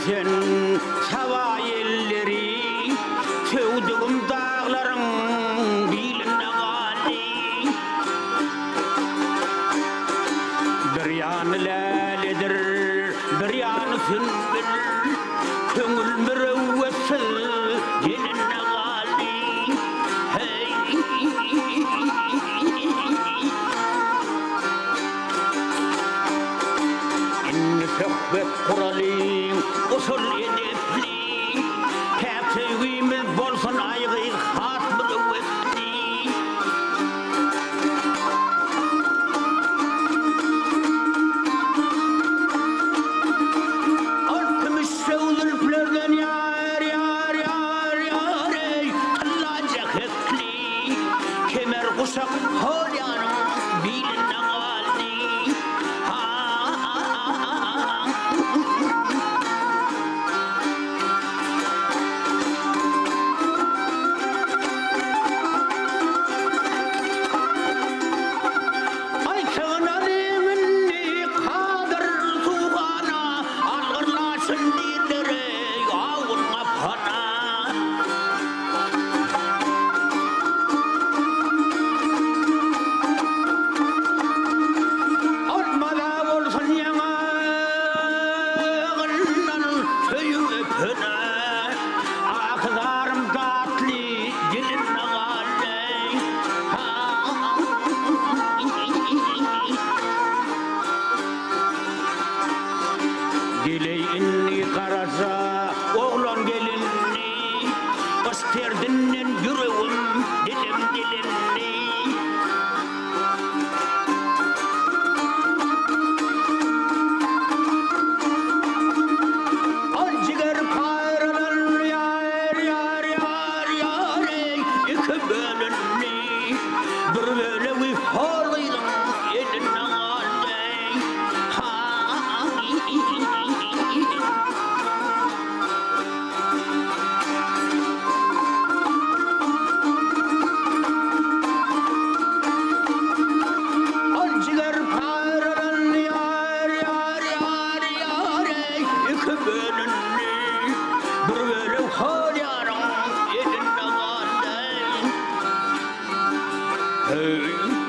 sen sava elleri sevdiğim dağların biline gali bir yanı laledir bir yanı sünbül köngül mürevvetsiz geline gali hey inni sohbet kuralım usul edepli hep sevgimiz bolsun aygı hat mürevvetli altmış sevdülplerden yar yar yar yar ey kıllaca hekli kemer kuşak holyanın biline galdi ay sığınalım inni kadır suğana algırlasın dilleri yağınma pana olmada olsun yanağından söyü öpüne akıdarım tatlı dilinle galey diley inni karasa oğlan gelinni ısterdinden yüreğim dilim dilinni al ciger kayralar yar yar yar yar ey iki bölünni bir bölüğü horlaydın eline galey al ciger kayralar yar yar yar yar ey iki bölünni bir bölüğü horlaydın eline galey hey